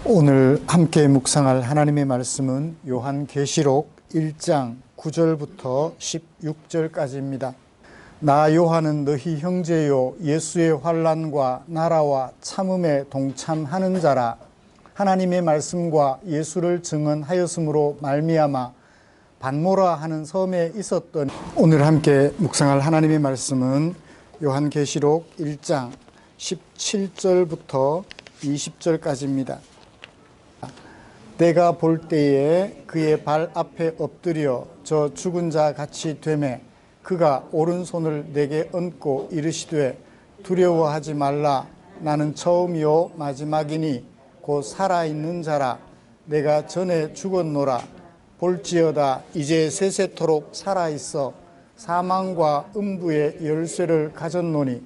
오늘 함께 묵상할 하나님의 말씀은 요한계시록 1장 9절부터 16절까지입니다. 나 요한은 너희 형제요 예수의 환난과 나라와 참음에 동참하는 자라. 하나님의 말씀과 예수를 증언하였으므로 말미암아 반모라 하는 섬에 있었던. 오늘 함께 묵상할 하나님의 말씀은 요한계시록 1장 17절부터 20절까지입니다. 내가 볼 때에 그의 발 앞에 엎드려 저 죽은 자 같이 되매 그가 오른손을 내게 얹고 이르시되 두려워하지 말라. 나는 처음이요 마지막이니 곧 살아있는 자라. 내가 전에 죽었노라. 볼지어다 이제 세세토록 살아있어 사망과 음부의 열쇠를 가졌노니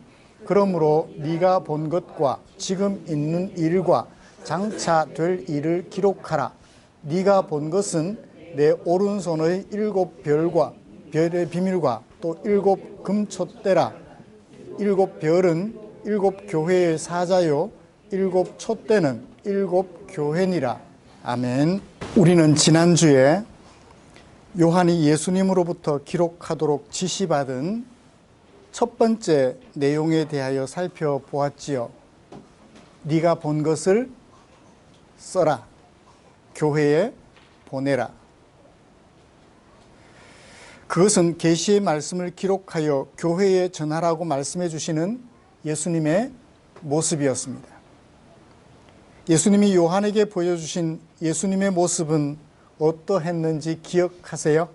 그러므로 네가 본 것과 지금 있는 일과 장차 될 일을 기록하라. 네가 본 것은 내 오른손의 7별과 별의 비밀과 또 7 금촛대라. 7 별은 7 교회의 사자요 7 촛대는 7 교회니라. 아멘. 우리는 지난주에 요한이 예수님으로부터 기록하도록 지시받은 첫 번째 내용에 대하여 살펴보았지요. 네가 본 것을 써라. 교회에 보내라. 그것은 계시의 말씀을 기록하여 교회에 전하라고 말씀해 주시는 예수님의 모습이었습니다. 예수님이 요한에게 보여주신 예수님의 모습은 어떠했는지 기억하세요?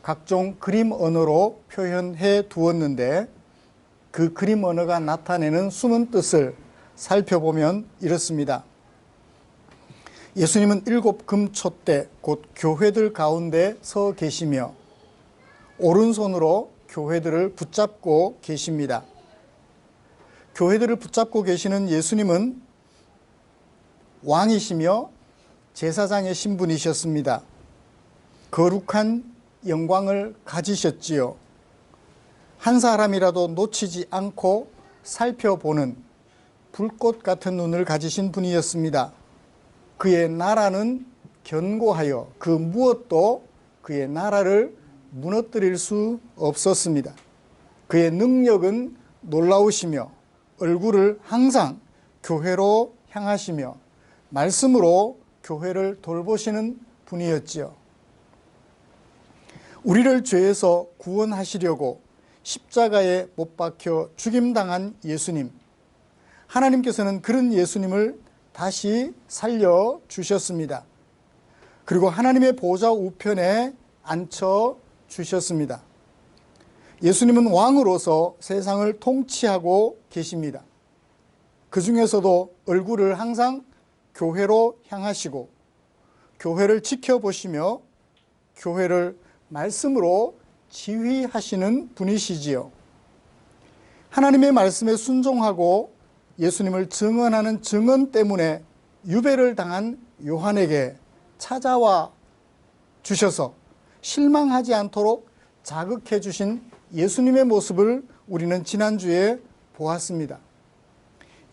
각종 그림 언어로 표현해 두었는데 그 그림 언어가 나타내는 숨은 뜻을 살펴보면 이렇습니다. 예수님은 7 금촛대 곧 교회들 가운데 서 계시며 오른손으로 교회들을 붙잡고 계십니다. 교회들을 붙잡고 계시는 예수님은 왕이시며 제사장의 신분이셨습니다. 거룩한 영광을 가지셨지요. 한 사람이라도 놓치지 않고 살펴보는 불꽃 같은 눈을 가지신 분이었습니다. 그의 나라는 견고하여 그 무엇도 그의 나라를 무너뜨릴 수 없었습니다. 그의 능력은 놀라우시며 얼굴을 항상 교회로 향하시며 말씀으로 교회를 돌보시는 분이었지요. 우리를 죄에서 구원하시려고 십자가에 못 박혀 죽임당한 예수님. 하나님께서는 그런 예수님을 다시 살려주셨습니다. 그리고 하나님의 보좌 우편에 앉혀주셨습니다. 예수님은 왕으로서 세상을 통치하고 계십니다. 그 중에서도 얼굴을 항상 교회로 향하시고 교회를 지켜보시며 교회를 말씀으로 지휘하시는 분이시지요. 하나님의 말씀에 순종하고 예수님을 증언하는 증언 때문에 유배를 당한 요한에게 찾아와 주셔서 실망하지 않도록 자극해 주신 예수님의 모습을 우리는 지난주에 보았습니다.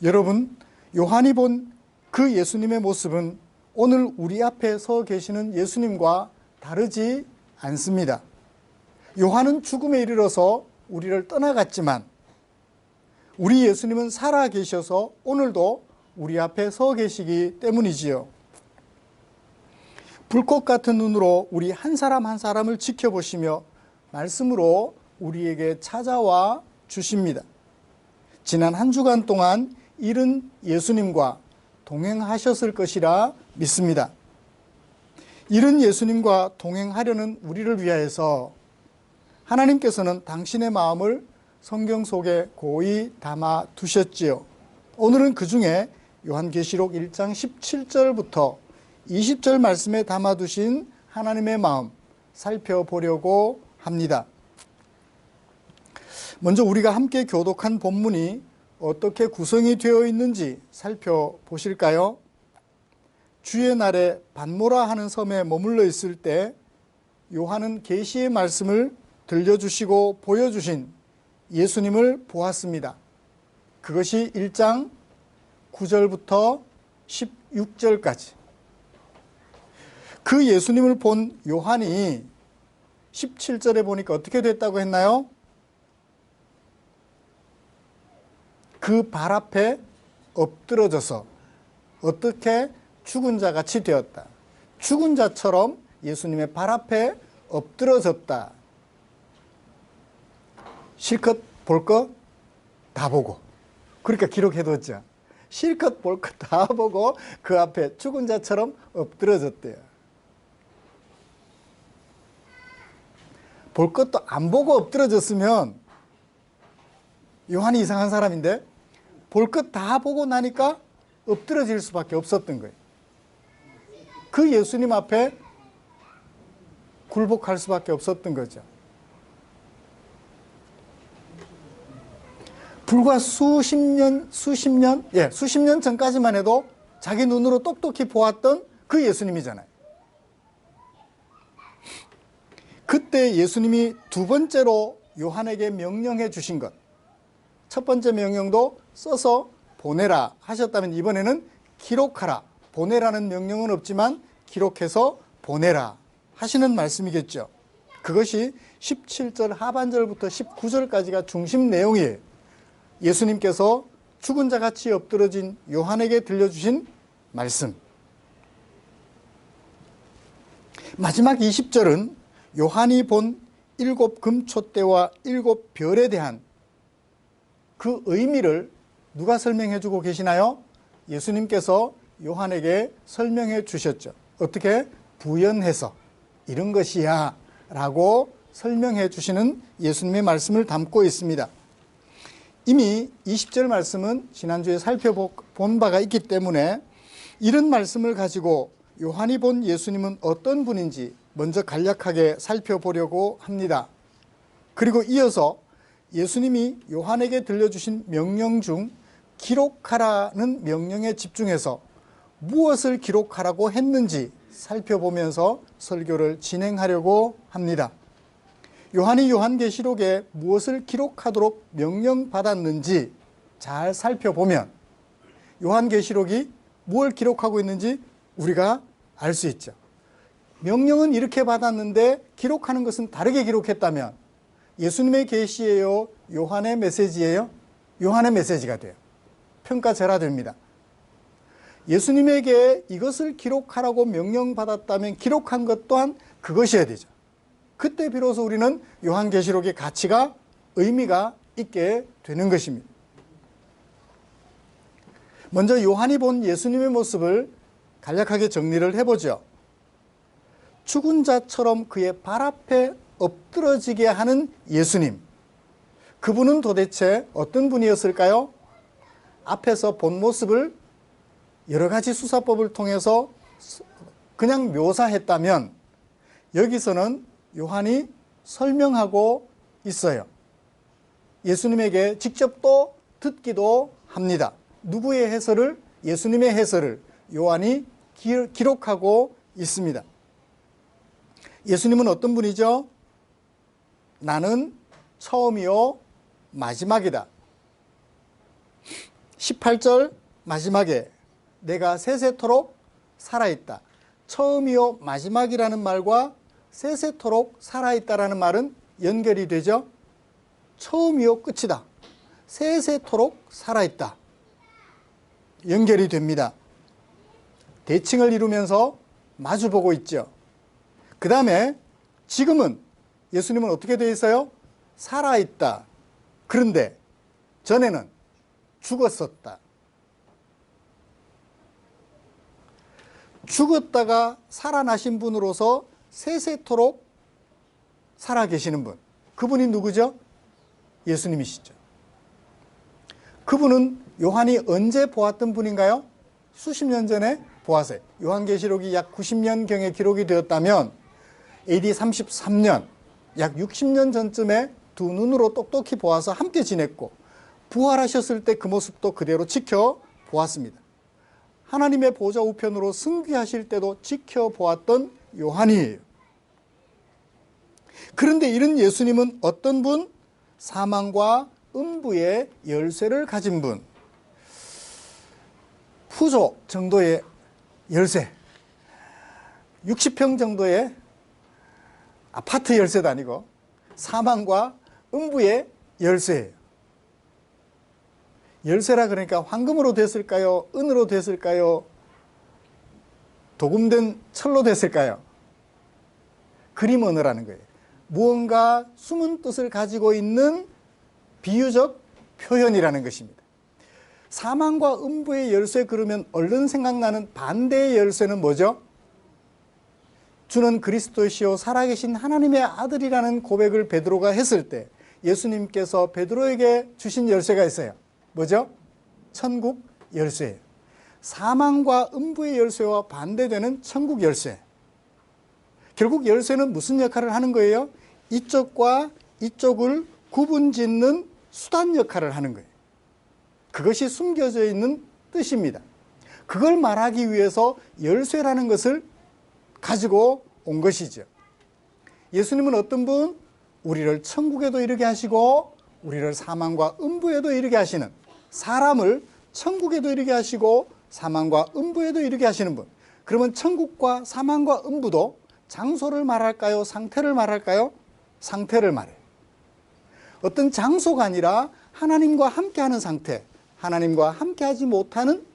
여러분, 요한이 본 그 예수님의 모습은 오늘 우리 앞에 서 계시는 예수님과 다르지 않습니다. 요한은 죽음에 이르러서 우리를 떠나갔지만 우리 예수님은 살아 계셔서 오늘도 우리 앞에 서 계시기 때문이지요. 불꽃 같은 눈으로 우리 한 사람 한 사람을 지켜보시며 말씀으로 우리에게 찾아와 주십니다. 지난 한 주간 동안 이른 예수님과 동행하셨을 것이라 믿습니다. 이른 예수님과 동행하려는 우리를 위하여서 하나님께서는 당신의 마음을 성경 속에 고이 담아 두셨지요. 오늘은 그 중에 요한계시록 1장 17절부터 20절 말씀에 담아 두신 하나님의 마음 살펴보려고 합니다. 먼저 우리가 함께 교독한 본문이 어떻게 구성이 되어 있는지 살펴보실까요? 주의 날에 반모라 하는 섬에 머물러 있을 때 요한은 계시의 말씀을 들려주시고 보여주신 예수님을 보았습니다. 그것이 1장 9절부터 16절까지 그 예수님을 본 요한이 17절에 보니까 어떻게 됐다고 했나요? 그 발 앞에 엎드러져서 어떻게 죽은 자 같이 되었다. 죽은 자처럼 예수님의 발 앞에 엎드러졌다. 실컷 볼 것 다 보고. 그러니까 기록해뒀죠. 실컷 볼 것 다 보고 그 앞에 죽은 자처럼 엎드러졌대요. 볼 것도 안 보고 엎드러졌으면 요한이 이상한 사람인데 볼 것 다 보고 나니까 엎드러질 수밖에 없었던 거예요. 그 예수님 앞에 굴복할 수밖에 없었던 거죠. 불과 수십 년 전까지만 해도 자기 눈으로 똑똑히 보았던 그 예수님이잖아요. 그때 예수님이 두 번째로 요한에게 명령해 주신 것, 첫 번째 명령도 써서 보내라 하셨다면 이번에는 기록하라. 보내라는 명령은 없지만 기록해서 보내라 하시는 말씀이겠죠. 그것이 17절 하반절부터 19절까지가 중심 내용이에요. 예수님께서 죽은 자같이 엎드러진 요한에게 들려주신 말씀. 마지막 20절은 요한이 본 7 금촛대와 7 별에 대한 그 의미를 누가 설명해 주고 계시나요? 예수님께서 요한에게 설명해 주셨죠. 어떻게? 부연해서 이런 것이야 라고 설명해 주시는 예수님의 말씀을 담고 있습니다. 이미 20절 말씀은 지난주에 살펴본 바가 있기 때문에 이런 말씀을 가지고 요한이 본 예수님은 어떤 분인지 먼저 간략하게 살펴보려고 합니다. 그리고 이어서 예수님이 요한에게 들려주신 명령 중 기록하라는 명령에 집중해서 무엇을 기록하라고 했는지 살펴보면서 설교를 진행하려고 합니다. 요한이 요한계시록에 무엇을 기록하도록 명령받았는지 잘 살펴보면 요한계시록이 뭘 기록하고 있는지 우리가 알 수 있죠. 명령은 이렇게 받았는데 기록하는 것은 다르게 기록했다면 예수님의 계시예요? 요한의 메시지예요? 요한의 메시지가 돼요. 평가절하됩니다. 예수님에게 이것을 기록하라고 명령받았다면 기록한 것 또한 그것이어야 되죠. 그때 비로소 우리는 요한계시록의 가치가 의미가 있게 되는 것입니다. 먼저 요한이 본 예수님의 모습을 간략하게 정리를 해보죠. 죽은 자처럼 그의 발 앞에 엎드러지게 하는 예수님. 그분은 도대체 어떤 분이었을까요? 앞에서 본 모습을 여러 가지 수사법을 통해서 그냥 묘사했다면 여기서는 요한이 설명하고 있어요. 예수님에게 직접 또 듣기도 합니다. 누구의 해설을? 예수님의 해설을 요한이 기록하고 있습니다. 예수님은 어떤 분이죠? 나는 처음이요 마지막이다. 18절 마지막에 내가 세세토록 살아있다. 처음이요 마지막이라는 말과 세세토록 살아있다라는 말은 연결이 되죠. 처음이요 끝이다. 세세토록 살아있다. 연결이 됩니다. 대칭을 이루면서 마주보고 있죠. 그 다음에 지금은 예수님은 어떻게 되어 있어요? 살아있다. 그런데 전에는 죽었었다. 죽었다가 살아나신 분으로서 세세토록 살아계시는 분. 그분이 누구죠? 예수님이시죠. 그분은 요한이 언제 보았던 분인가요? 수십 년 전에 보았어요. 요한계시록이 약 90년경에 기록이 되었다면 AD 33년, 약 60년 전쯤에 두 눈으로 똑똑히 보아서 함께 지냈고 부활하셨을 때 그 모습도 그대로 지켜보았습니다. 하나님의 보좌 우편으로 승귀하실 때도 지켜보았던 요한이에요. 그런데 이런 예수님은 어떤 분? 사망과 음부의 열쇠를 가진 분. 후조 정도의 열쇠. 60평 정도의 아파트 열쇠도 아니고 사망과 음부의 열쇠예요. 열쇠라 그러니까 황금으로 됐을까요? 은으로 됐을까요? 도금된 철로 됐을까요? 그림 언어라는 거예요. 무언가 숨은 뜻을 가지고 있는 비유적 표현이라는 것입니다. 사망과 음부의 열쇠 그러면 얼른 생각나는 반대의 열쇠는 뭐죠? 주는 그리스도시요 살아계신 하나님의 아들이라는 고백을 베드로가 했을 때 예수님께서 베드로에게 주신 열쇠가 있어요. 뭐죠? 천국 열쇠예요. 사망과 음부의 열쇠와 반대되는 천국 열쇠. 결국 열쇠는 무슨 역할을 하는 거예요? 이쪽과 이쪽을 구분짓는 수단 역할을 하는 거예요. 그것이 숨겨져 있는 뜻입니다. 그걸 말하기 위해서 열쇠라는 것을 가지고 온 것이죠. 예수님은 어떤 분? 우리를 천국에도 이르게 하시고 우리를 사망과 음부에도 이르게 하시는, 사람을 천국에도 이르게 하시고 사망과 음부에도 이르게 하시는 분. 그러면 천국과 사망과 음부도 장소를 말할까요? 상태를 말할까요? 상태를 말해요. 어떤 장소가 아니라 하나님과 함께하는 상태, 하나님과 함께하지 못하는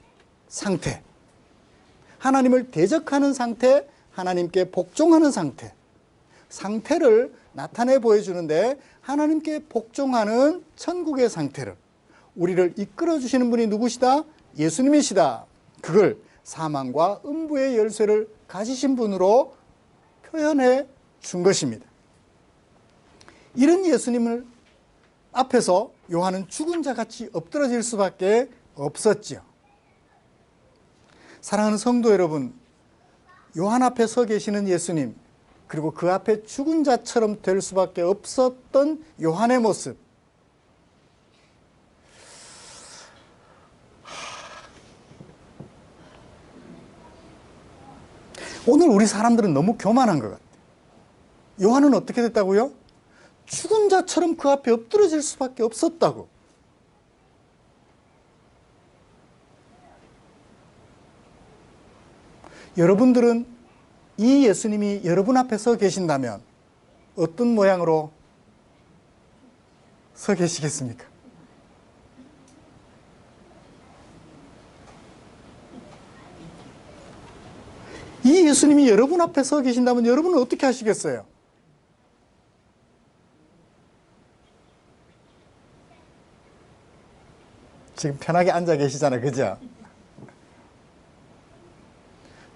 상태, 하나님을 대적하는 상태, 하나님께 복종하는 상태, 상태를 나타내 보여주는데 하나님께 복종하는 천국의 상태를, 우리를 이끌어 주시는 분이 누구시다? 예수님이시다. 그걸 사망과 음부의 열쇠를 가지신 분으로 표현해 준 것입니다. 이런 예수님을 앞에서 요한은 죽은 자같이 엎드러질 수밖에 없었지요. 사랑하는 성도 여러분, 요한 앞에 서 계시는 예수님, 그리고 그 앞에 죽은 자처럼 될 수밖에 없었던 요한의 모습, 오늘 우리 사람들은 너무 교만한 것 같아요. 요한은 어떻게 됐다고요? 죽은 자처럼 그 앞에 엎드러질 수밖에 없었다고. 여러분들은 이 예수님이 여러분 앞에 서 계신다면 어떤 모양으로 서 계시겠습니까? 이 예수님이 여러분 앞에 서 계신다면 여러분은 어떻게 하시겠어요? 지금 편하게 앉아 계시잖아요. 그죠?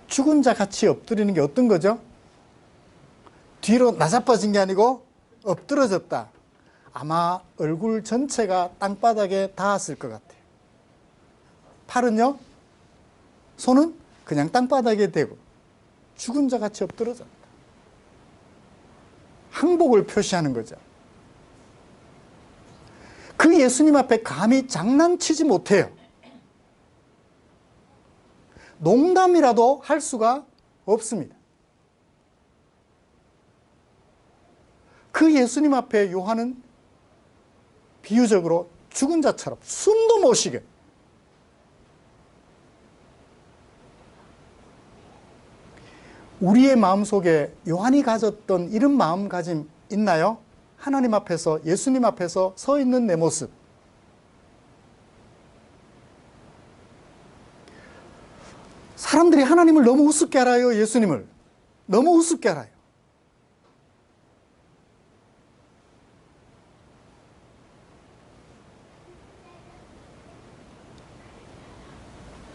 죽은 자 같이 엎드리는 게 어떤 거죠? 뒤로 나자빠진 게 아니고 엎드러졌다. 아마 얼굴 전체가 땅바닥에 닿았을 것 같아요. 팔은요? 손은 그냥 땅바닥에 대고 죽은 자 같이 엎드러졌다. 항복을 표시하는 거죠. 그 예수님 앞에 감히 장난치지 못해요. 농담이라도 할 수가 없습니다. 그 예수님 앞에 요한은 비유적으로 죽은 자처럼 숨도 못 쉬게, 우리의 마음속에 요한이 가졌던 이런 마음가짐 있나요? 하나님 앞에서, 예수님 앞에서 서 있는 내 모습. 사람들이 하나님을 너무 우습게 알아요. 예수님을 너무 우습게 알아요.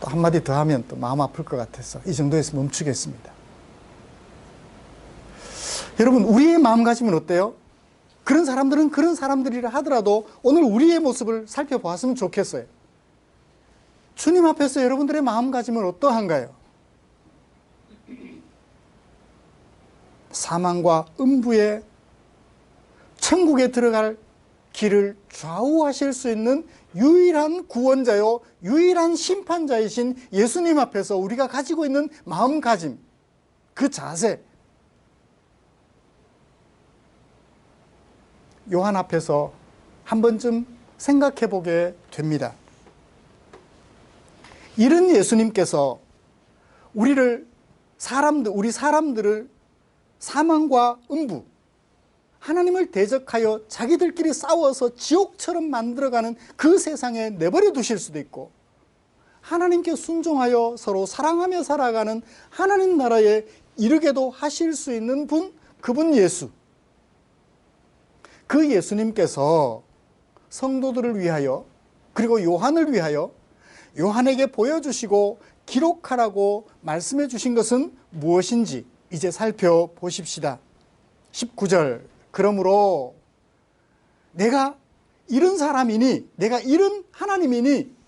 또 한마디 더 하면 또 마음 아플 것 같아서 이 정도에서 멈추겠습니다. 여러분, 우리의 마음가짐은 어때요? 그런 사람들은 그런 사람들이라 하더라도 오늘 우리의 모습을 살펴보았으면 좋겠어요. 주님 앞에서 여러분들의 마음가짐은 어떠한가요? 사망과 음부의 천국에 들어갈 길을 좌우하실 수 있는 유일한 구원자요, 유일한 심판자이신 예수님 앞에서 우리가 가지고 있는 마음가짐, 그 자세, 요한 앞에서 한 번쯤 생각해 보게 됩니다. 이런 예수님께서 우리 사람들을 사망과 음부, 하나님을 대적하여 자기들끼리 싸워서 지옥처럼 만들어가는 그 세상에 내버려 두실 수도 있고, 하나님께 순종하여 서로 사랑하며 살아가는 하나님 나라에 이르게도 하실 수 있는 분, 그분 예수. 그 예수님께서 성도들을 위하여, 그리고 요한을 위하여 요한에게 보여주시고 기록하라고 말씀해 주신 것은 무엇인지 이제 살펴보십시다. 19절, 그러므로 내가 이런 사람이니, 내가 이런 하나님이니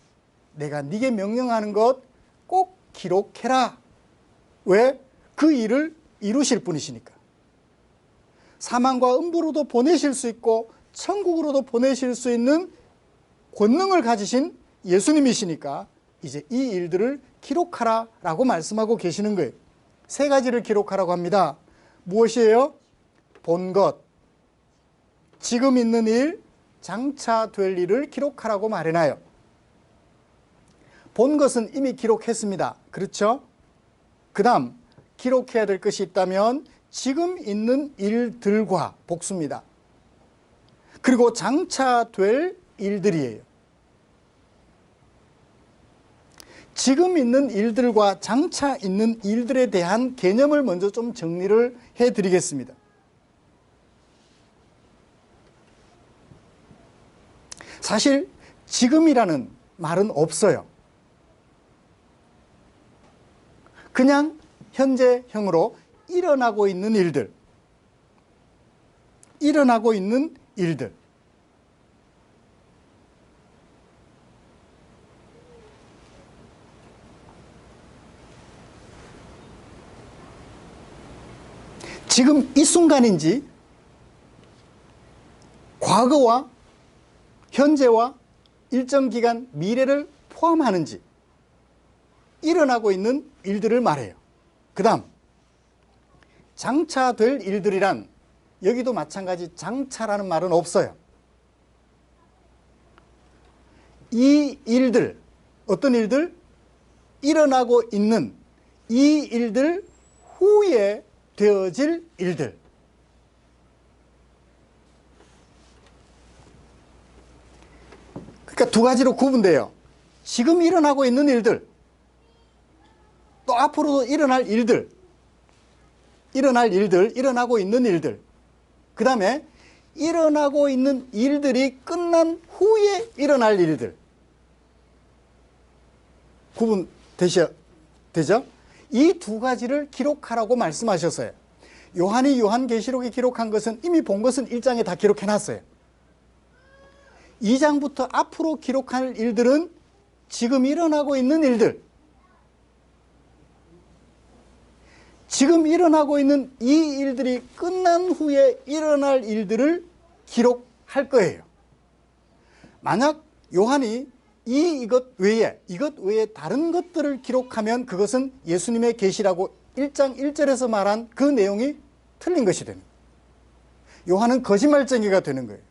내가 네게 명령하는 것 꼭 기록해라. 왜? 그 일을 이루실 분이시니까. 사망과 음부로도 보내실 수 있고 천국으로도 보내실 수 있는 권능을 가지신 예수님이시니까 이제 이 일들을 기록하라 라고 말씀하고 계시는 거예요. 세 가지를 기록하라고 합니다. 무엇이에요? 본 것, 지금 있는 일, 장차 될 일을 기록하라고 말해놔요. 본 것은 이미 기록했습니다. 그렇죠? 그 다음 기록해야 될 것이 있다면 지금 있는 일들과 복수입니다. 그리고 장차 될 일들이에요. 지금 있는 일들과 장차 있는 일들에 대한 개념을 먼저 좀 정리를 해드리겠습니다. 사실 지금이라는 말은 없어요. 그냥 현재형으로 일어나고 있는 일들, 일어나고 있는 일들. 지금 이 순간인지 과거와 현재와 일정 기간 미래를 포함하는지 일어나고 있는 일들을 말해요. 그 다음 장차 될 일들이란, 여기도 마찬가지 장차라는 말은 없어요. 이 일들, 어떤 일들? 일어나고 있는 이 일들 후에 되어질 일들. 그러니까 두 가지로 구분돼요. 지금 일어나고 있는 일들, 또 앞으로도 일어날 일들, 일어나고 있는 일들. 그 다음에 일어나고 있는 일들이 끝난 후에 일어날 일들. 되죠? 이 두 가지를 기록하라고 말씀하셨어요. 요한이 요한계시록에 기록한 것은 이미 본 것은 1장에 다 기록해놨어요. 2장부터 앞으로 기록할 일들은 지금 일어나고 있는 일들, 지금 일어나고 있는 이 일들이 끝난 후에 일어날 일들을 기록할 거예요. 만약 요한이 이것 외에 다른 것들을 기록하면 그것은 예수님의 계시라고 1장 1절에서 말한 그 내용이 틀린 것이 되는 거예요. 요한은 거짓말쟁이가 되는 거예요.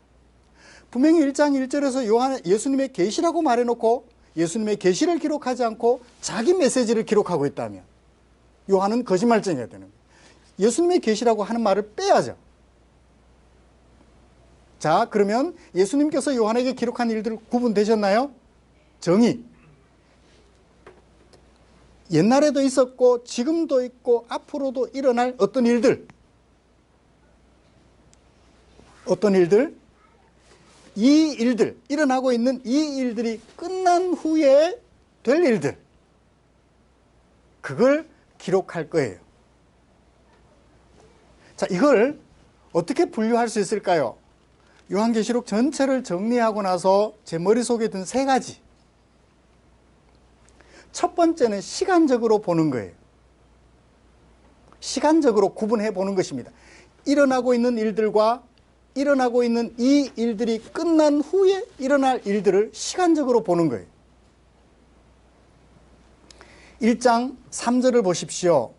분명히 1장 1절에서 예수님의 계시라고 말해놓고 예수님의 계시를 기록하지 않고 자기 메시지를 기록하고 있다면 요한은 거짓말쟁이가 되는 거예요. 예수님의 계시라고 하는 말을 빼야죠. 자, 그러면 예수님께서 요한에게 기록한 일들 구분되셨나요? 정의. 옛날에도 있었고 지금도 있고 앞으로도 일어날 어떤 일들. 어떤 일들? 이 일들, 일어나고 있는 이 일들이 끝난 후에 될 일들. 그걸 기록할 거예요. 자, 이걸 어떻게 분류할 수 있을까요? 요한계시록 전체를 정리하고 나서 제 머릿속에 든 세 가지. 첫 번째는 시간적으로 보는 거예요. 시간적으로 구분해 보는 것입니다. 일어나고 있는 일들과 일어나고 있는 이 일들이 끝난 후에 일어날 일들을 시간적으로 보는 거예요. 1장 3절을 보십시오.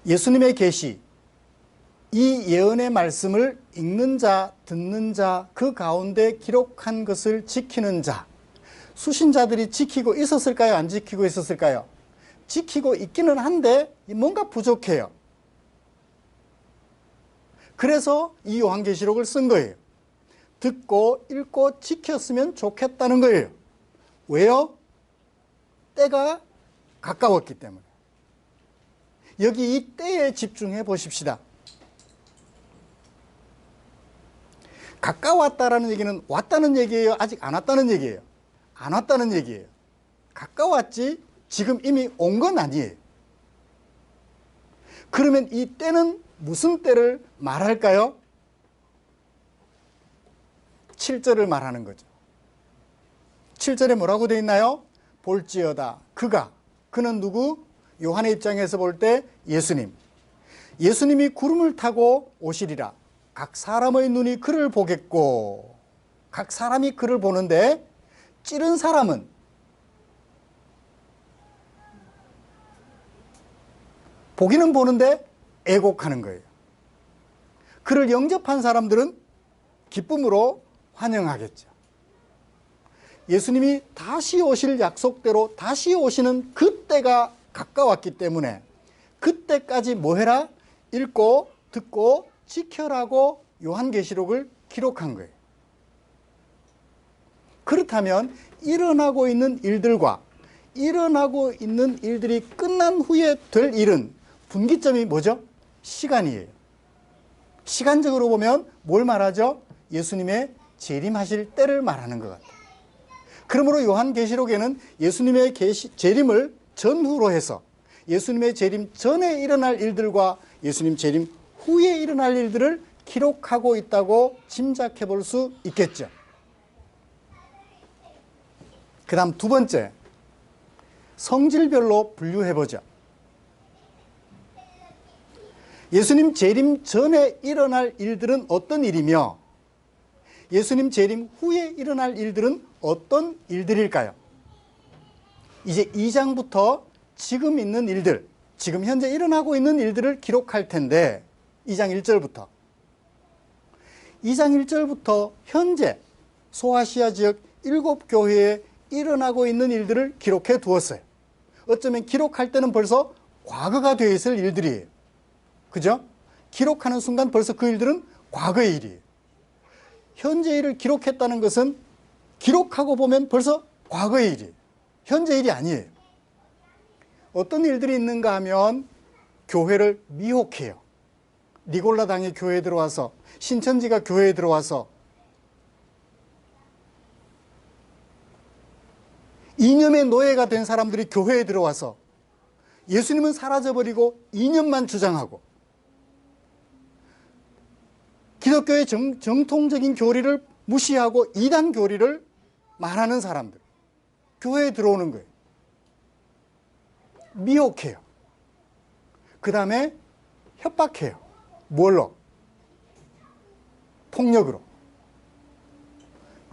예수님의 계시, 이 예언의 말씀을 읽는 자, 듣는 자, 그 가운데 기록한 것을 지키는 자, 수신자들이 지키고 있었을까요? 안 지키고 있었을까요? 지키고 있기는 한데 뭔가 부족해요. 그래서 이 요한계시록을 쓴 거예요. 듣고 읽고 지켰으면 좋겠다는 거예요. 왜요? 때가 가까웠기 때문에. 여기 이 때에 집중해 보십시다. 가까웠다라는 얘기는 왔다는 얘기예요? 아직 안 왔다는 얘기예요? 안 왔다는 얘기예요. 가까웠지 지금 이미 온 건 아니에요. 그러면 이 때는 무슨 때를 말할까요? 7절을 말하는 거죠. 7절에 뭐라고 되어 있나요? 볼지어다 그는 누구? 요한의 입장에서 볼 때 예수님. 예수님이 구름을 타고 오시리라. 각 사람의 눈이 그를 보겠고, 각 사람이 그를 보는데 찌른 사람은 보기는 보는데 애곡하는 거예요. 그를 영접한 사람들은 기쁨으로 환영하겠죠. 예수님이 다시 오실 약속대로 다시 오시는 그때가 가까웠기 때문에 그때까지 뭐 해라? 읽고 듣고 지켜라고 요한계시록을 기록한 거예요. 그렇다면 일어나고 있는 일들과 일어나고 있는 일들이 끝난 후에 될 일은 분기점이 뭐죠? 시간이에요. 시간적으로 보면 뭘 말하죠? 예수님의 재림하실 때를 말하는 것 같아요. 그러므로 요한계시록에는 예수님의 재림을 전후로 해서 예수님의 재림 전에 일어날 일들과 예수님 재림 후에 일어날 일들을 기록하고 있다고 짐작해 볼 수 있겠죠. 그 다음 두 번째, 성질별로 분류해 보죠. 예수님 재림 전에 일어날 일들은 어떤 일이며 예수님 재림 후에 일어날 일들은 어떤 일들일까요? 이제 2장부터 지금 있는 일들, 지금 현재 일어나고 있는 일들을 기록할 텐데 2장 1절부터 2장 1절부터 현재 소아시아 지역 7교회에 일어나고 있는 일들을 기록해 두었어요. 어쩌면 기록할 때는 벌써 과거가 되어 있을 일들이에요. 그죠? 기록하는 순간 벌써 그 일들은 과거의 일이에요. 현재 일을 기록했다는 것은 기록하고 보면 벌써 과거의 일이에요. 현재 일이 아니에요. 어떤 일들이 있는가 하면 교회를 미혹해요. 니골라당이 교회에 들어와서, 신천지가 교회에 들어와서 이념의 노예가 된 사람들이 교회에 들어와서 예수님은 사라져버리고 이념만 주장하고 기독교의 정통적인 교리를 무시하고 이단 교리를 말하는 사람들, 교회에 들어오는 거예요. 미혹해요. 그 다음에 협박해요. 뭘로? 폭력으로.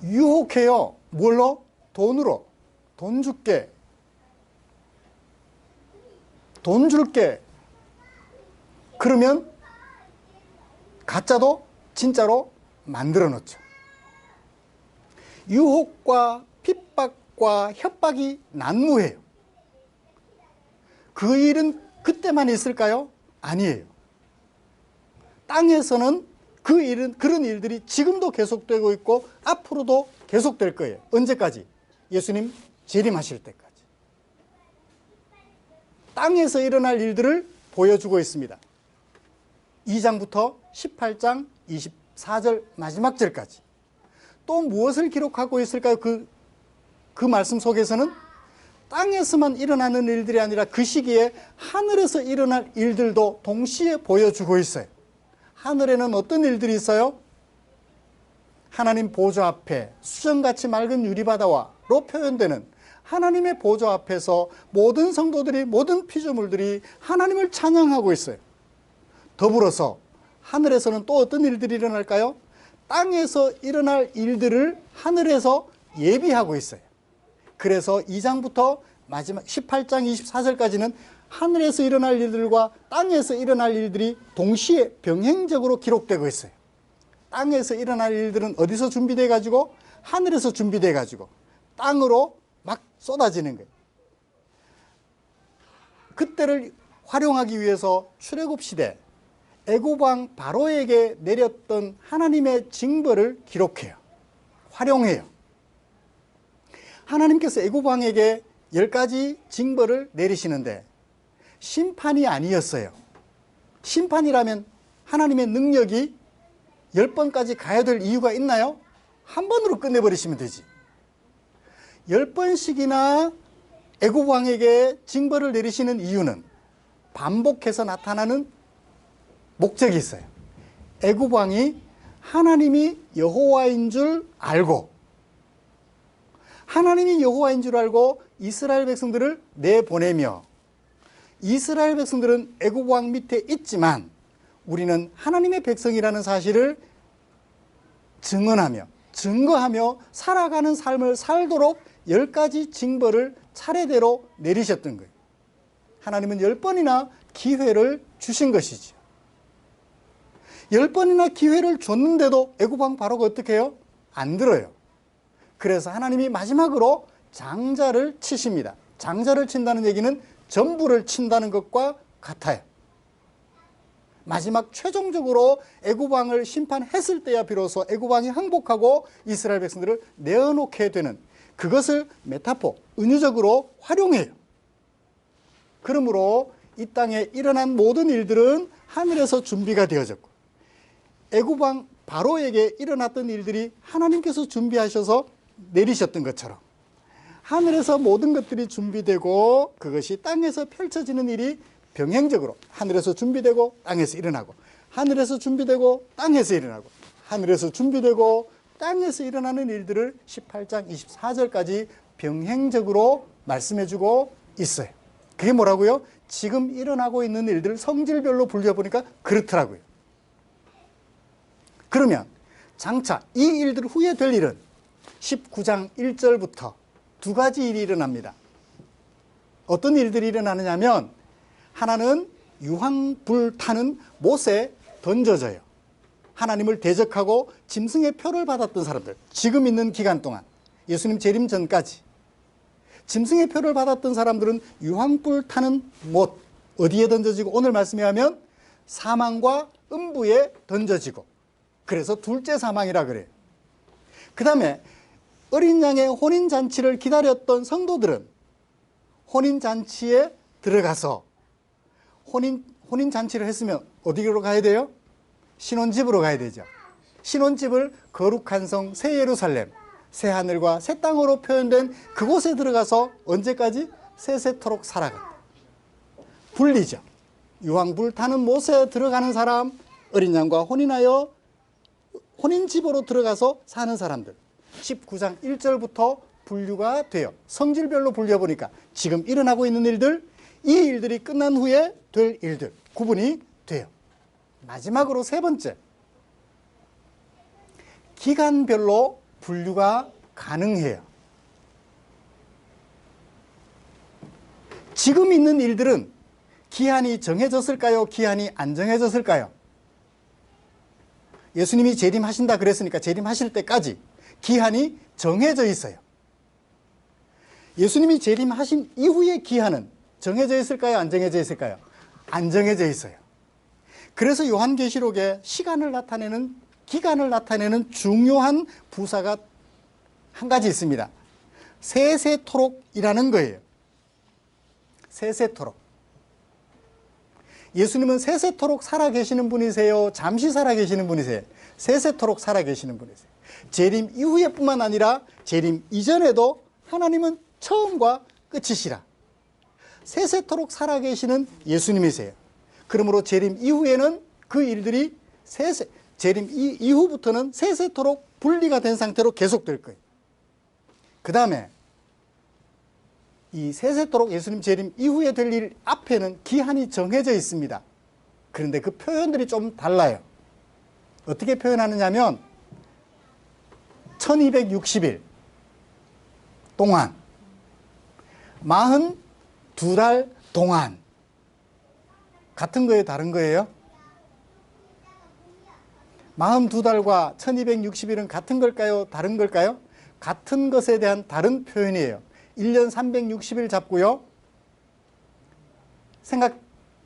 유혹해요. 뭘로? 돈으로. 돈 줄게. 돈 줄게. 그러면 가짜도 진짜로 만들어 놓죠. 유혹과 핍박과 협박이 난무해요. 그 일은 그때만 있을까요? 아니에요. 땅에서는 그런 일들이 지금도 계속되고 있고 앞으로도 계속될 거예요. 언제까지? 예수님 재림하실 때까지. 땅에서 일어날 일들을 보여주고 있습니다. 2장부터 18장 24절 마지막 절까지. 또 무엇을 기록하고 있을까요? 그 말씀 속에서는 땅에서만 일어나는 일들이 아니라 그 시기에 하늘에서 일어날 일들도 동시에 보여주고 있어요. 하늘에는 어떤 일들이 있어요? 하나님 보좌 앞에 수정같이 맑은 유리바다와로 표현되는 하나님의 보좌 앞에서 모든 성도들이, 모든 피조물들이 하나님을 찬양하고 있어요. 더불어서 하늘에서는 또 어떤 일들이 일어날까요? 땅에서 일어날 일들을 하늘에서 예비하고 있어요. 그래서 2장부터 마지막 18장 24절까지는 하늘에서 일어날 일들과 땅에서 일어날 일들이 동시에 병행적으로 기록되고 있어요. 땅에서 일어날 일들은 어디서 준비돼 가지고? 하늘에서 준비돼 가지고. 땅으로 막 쏟아지는 거예요. 그때를 활용하기 위해서 출애굽 시대 애굽 왕 바로에게 내렸던 하나님의 징벌을 기록해요. 활용해요. 하나님께서 애굽 왕에게 10가지 징벌을 내리시는데 심판이 아니었어요. 심판이라면 하나님의 능력이 10번까지 가야 될 이유가 있나요? 한 번으로 끝내버리시면 되지. 10번씩이나 애굽 왕에게 징벌을 내리시는 이유는 반복해서 나타나는 목적이 있어요. 애굽 왕이 하나님이 여호와인 줄 알고, 하나님이 여호와인 줄 알고 이스라엘 백성들을 내보내며, 이스라엘 백성들은 애굽 왕 밑에 있지만 우리는 하나님의 백성이라는 사실을 증언하며 증거하며 살아가는 삶을 살도록 10가지 징벌을 차례대로 내리셨던 거예요. 하나님은 10번이나 기회를 주신 것이죠. 10번이나 기회를 줬는데도 애굽 왕 바로가 어떻게 해요? 안 들어요. 그래서 하나님이 마지막으로 장자를 치십니다. 장자를 친다는 얘기는 전부를 친다는 것과 같아요. 마지막 최종적으로 애굽 왕을 심판했을 때야 비로소 애굽 왕이 항복하고 이스라엘 백성들을 내어놓게 되는, 그것을 메타포, 은유적으로 활용해요. 그러므로 이 땅에 일어난 모든 일들은 하늘에서 준비가 되어졌고, 애굽 왕 바로에게 일어났던 일들이 하나님께서 준비하셔서 내리셨던 것처럼 하늘에서 모든 것들이 준비되고 그것이 땅에서 펼쳐지는 일이 병행적으로 하늘에서 준비되고 땅에서 일어나고, 하늘에서 준비되고 땅에서 일어나고, 하늘에서 준비되고 땅에서 일어나는 일들을 18장 24절까지 병행적으로 말씀해주고 있어요. 그게 뭐라고요? 지금 일어나고 있는 일들 성질별로 분류해보니까 그렇더라고요. 그러면 장차 이 일들 후에 될 일은 19장 1절부터 2가지 일이 일어납니다. 어떤 일들이 일어나느냐 하면, 하나는 유황불 타는 못에 던져져요. 하나님을 대적하고 짐승의 표를 받았던 사람들, 지금 있는 기간 동안 예수님 재림 전까지 짐승의 표를 받았던 사람들은 유황불 타는 못, 어디에 던져지고, 오늘 말씀에 하면 사망과 음부에 던져지고, 그래서 둘째 사망이라 그래요. 그 다음에 어린 양의 혼인잔치를 기다렸던 성도들은 혼인잔치에 들어가서, 혼인잔치를 했으면 어디로 가야 돼요? 신혼집으로 가야 되죠. 신혼집을 거룩한 성 새 예루살렘, 새 하늘과 새 땅으로 표현된 그곳에 들어가서 언제까지? 세세토록 살아간다. 분리죠. 유황불 타는 못에 들어가는 사람, 어린 양과 혼인하여 혼인집으로 들어가서 사는 사람들, 19장 1절부터 분류가 돼요. 성질별로 분류해보니까 지금 일어나고 있는 일들, 이 일들이 끝난 후에 될 일들 구분이 돼요. 마지막으로 세 번째, 기간별로 분류가 가능해요. 지금 있는 일들은 기한이 정해졌을까요? 기한이 안 정해졌을까요? 예수님이 재림하신다 그랬으니까 재림하실 때까지 기한이 정해져 있어요. 예수님이 재림하신 이후의 기한은 정해져 있을까요? 안 정해져 있을까요? 안 정해져 있어요. 그래서 요한계시록에 시간을 나타내는, 기간을 나타내는 중요한 부사가 한 가지 있습니다. 세세토록이라는 거예요. 세세토록. 예수님은 세세토록 살아계시는 분이세요? 잠시 살아계시는 분이세요? 세세토록 살아계시는 분이세요. 재림 이후에 뿐만 아니라 재림 이전에도 하나님은 처음과 끝이시라. 세세토록 살아계시는 예수님이세요. 그러므로 재림 이후에는 그 일들이 재림 이후부터는 세세토록 분리가 된 상태로 계속될 거예요. 그 다음에 이 세세토록 예수님 재림 이후에 될 일 앞에는 기한이 정해져 있습니다. 그런데 그 표현들이 좀 달라요. 어떻게 표현하느냐 하면 1260일 동안, 42달 동안, 같은 거예요? 다른 거예요? 42달과 1260일은 같은 걸까요? 다른 걸까요? 같은 것에 대한 다른 표현이에요. 1년 360일 잡고요.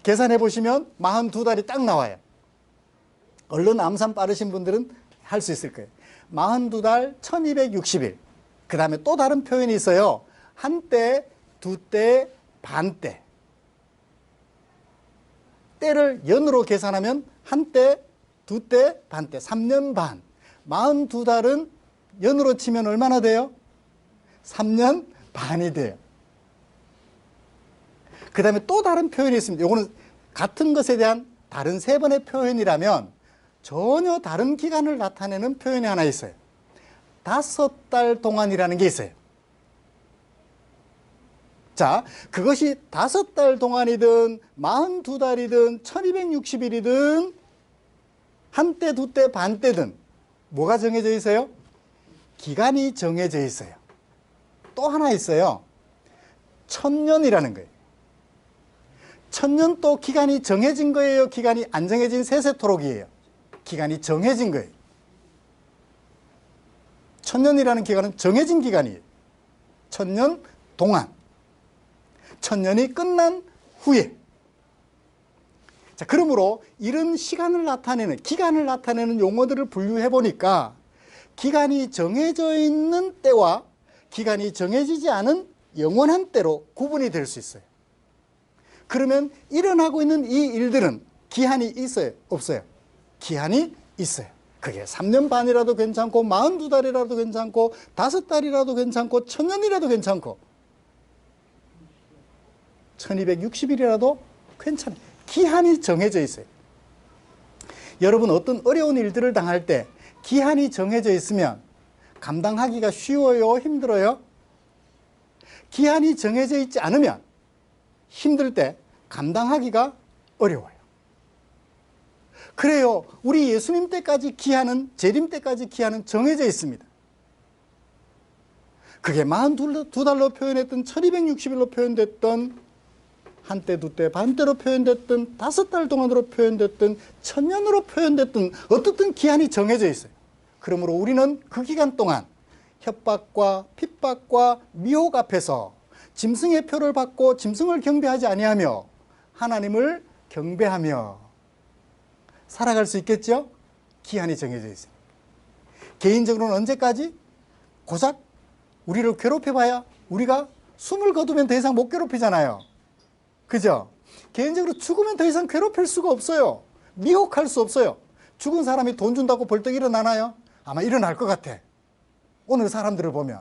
계산해 보시면 42달이 딱 나와요. 얼른 암산 빠르신 분들은 할 수 있을 거예요. 42달 1260일. 그 다음에 또 다른 표현이 있어요. 한때, 두때, 반때. 때를 연으로 계산하면 한때, 두때, 반때, 3년 반. 42달은 연으로 치면 얼마나 돼요? 3년 반이 돼요. 그 다음에 또 다른 표현이 있습니다. 이거는 같은 것에 대한 다른 세 번의 표현이라면 전혀 다른 기간을 나타내는 표현이 하나 있어요. 5달 동안이라는 게 있어요. 자, 그것이 5달 동안이든 42달이든 1260일이든 한때, 두때, 반때든 뭐가 정해져 있어요? 기간이 정해져 있어요. 또 하나 있어요. 1000년이라는 거예요. 1000년 또 기간이 정해진 거예요? 기간이 안 정해진 세세토록이에요? 기간이 정해진 거예요. 1000년이라는 기간은 정해진 기간이에요. 1000년 동안. 1000년이 끝난 후에. 자, 그러므로 이런 시간을 나타내는, 기간을 나타내는 용어들을 분류해 보니까 기간이 정해져 있는 때와 기간이 정해지지 않은 영원한 때로 구분이 될 수 있어요. 그러면 일어나고 있는 이 일들은 기한이 있어요? 없어요? 기한이 있어요. 그게 3년 반이라도 괜찮고 42달이라도 괜찮고 5달이라도 괜찮고 1000년이라도 괜찮고 1260일이라도 괜찮아요. 기한이 정해져 있어요. 여러분 어떤 어려운 일들을 당할 때 기한이 정해져 있으면 감당하기가 쉬워요? 힘들어요? 기한이 정해져 있지 않으면 힘들 때 감당하기가 어려워요. 그래요. 우리 예수님 때까지 기한은, 재림 때까지 기한은 정해져 있습니다. 그게 42달로 표현했던 1260일로 표현됐던 한때, 두때, 반때로 표현됐던 5달 동안으로 표현됐던 1000년으로 표현됐던 어떻든 기한이 정해져 있어요. 그러므로 우리는 그 기간 동안 협박과 핍박과 미혹 앞에서 짐승의 표를 받고 짐승을 경배하지 아니하며 하나님을 경배하며 살아갈 수 있겠죠? 기한이 정해져 있어요. 개인적으로는 언제까지? 고작 우리를 괴롭혀봐야 우리가 숨을 거두면 더 이상 못 괴롭히잖아요. 그죠? 개인적으로 죽으면 더 이상 괴롭힐 수가 없어요. 미혹할 수 없어요. 죽은 사람이 돈 준다고 벌떡 일어나나요? 아마 일어날 것 같아. 오늘 사람들을 보면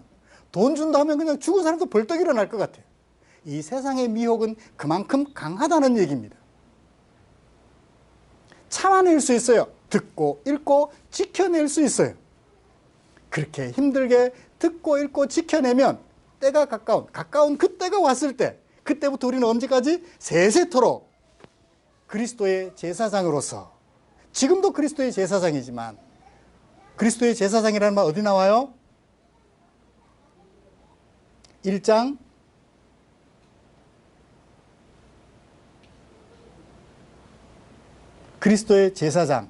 돈 준다 하면 그냥 죽은 사람도 벌떡 일어날 것 같아요. 이 세상의 미혹은 그만큼 강하다는 얘기입니다. 참아낼 수 있어요. 듣고 읽고 지켜낼 수 있어요. 그렇게 힘들게 듣고 읽고 지켜내면 때가 가까운 그 때가 왔을 때, 그때부터 우리는 언제까지? 세세토록 그리스도의 제사장으로서, 지금도 그리스도의 제사장이지만, 그리스도의 제사장이라는 말 어디 나와요? 1장 '그리스도의 제사장'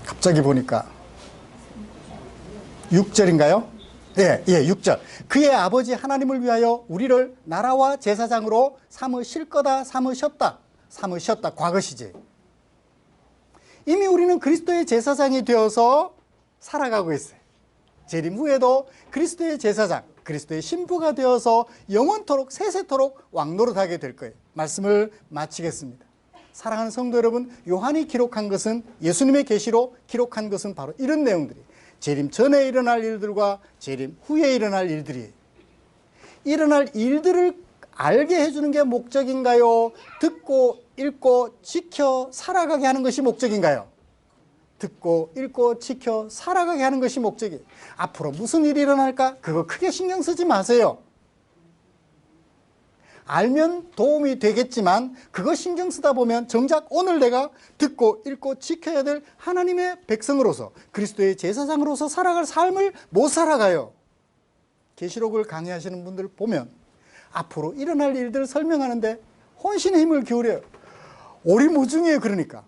갑자기 보니까 6절인가요? 예, 6절. 그의 아버지 하나님을 위하여 우리를 나라와 제사장으로 삼으실 거다, 삼으셨다, 과거시제. 이미 우리는 그리스도의 제사장이 되어서 살아가고 있어요. 재림 후에도 그리스도의 제사장, 그리스도의 신부가 되어서 영원토록 세세토록 왕노릇하게 될 거예요. 말씀을 마치겠습니다. 사랑하는 성도 여러분, 요한이 기록한 것은, 예수님의 계시로 기록한 것은 바로 이런 내용들이 재림 전에 일어날 일들과 재림 후에 일어날 일들이에요. 일어날 일들을 알게 해주는 게 목적인가요? 듣고 읽고 지켜 살아가게 하는 것이 목적인가요? 듣고 읽고 지켜 살아가게 하는 것이 목적이에요. 앞으로 무슨 일이 일어날까? 그거 크게 신경 쓰지 마세요. 알면 도움이 되겠지만 그거 신경 쓰다 보면 정작 오늘 내가 듣고 읽고 지켜야 될 하나님의 백성으로서, 그리스도의 제사장으로서 살아갈 삶을 못 살아가요. 계시록을 강의하시는 분들 보면 앞으로 일어날 일들을 설명하는데 혼신의 힘을 기울여요. 오리무중이에요. 그러니까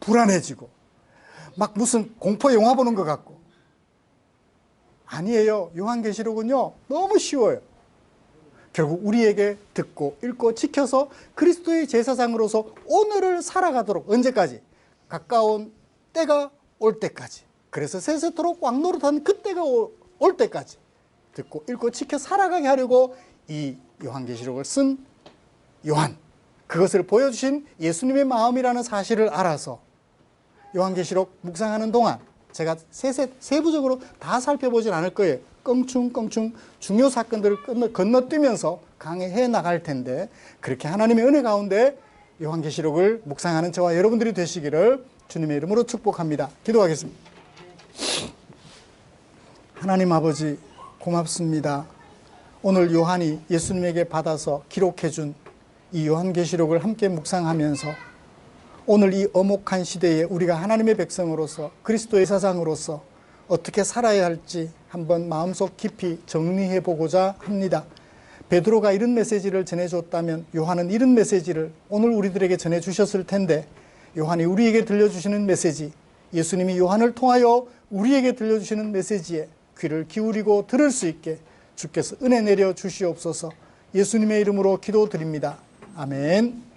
불안해지고 막 무슨 공포 영화 보는 것 같고. 아니에요. 요한계시록은요 너무 쉬워요. 결국 우리에게 듣고 읽고 지켜서 그리스도의 제사장으로서 오늘을 살아가도록, 언제까지? 가까운 때가 올 때까지. 그래서 세세토록 왕노릇한 그때가 올 때까지 듣고 읽고 지켜 살아가게 하려고 이 요한계시록을 쓴 요한, 그것을 보여주신 예수님의 마음이라는 사실을 알아서 요한계시록 묵상하는 동안 제가 세부적으로 다 살펴보진 않을 거예요. 껑충껑충 중요 사건들을 건너뛰면서 강해해 나갈 텐데, 그렇게 하나님의 은혜 가운데 요한계시록을 묵상하는 저와 여러분들이 되시기를 주님의 이름으로 축복합니다. 기도하겠습니다. 하나님 아버지 고맙습니다. 오늘 요한이 예수님에게 받아서 기록해준 이 요한계시록을 함께 묵상하면서 오늘 이 엄혹한 시대에 우리가 하나님의 백성으로서 그리스도의 사상으로서 어떻게 살아야 할지 한번 마음속 깊이 정리해 보고자 합니다. 베드로가 이런 메시지를 전해줬다면 요한은 이런 메시지를 오늘 우리들에게 전해주셨을 텐데, 요한이 우리에게 들려주시는 메시지, 예수님이 요한을 통하여 우리에게 들려주시는 메시지에 귀를 기울이고 들을 수 있게 주께서 은혜 내려 주시옵소서. 예수님의 이름으로 기도드립니다. 아멘.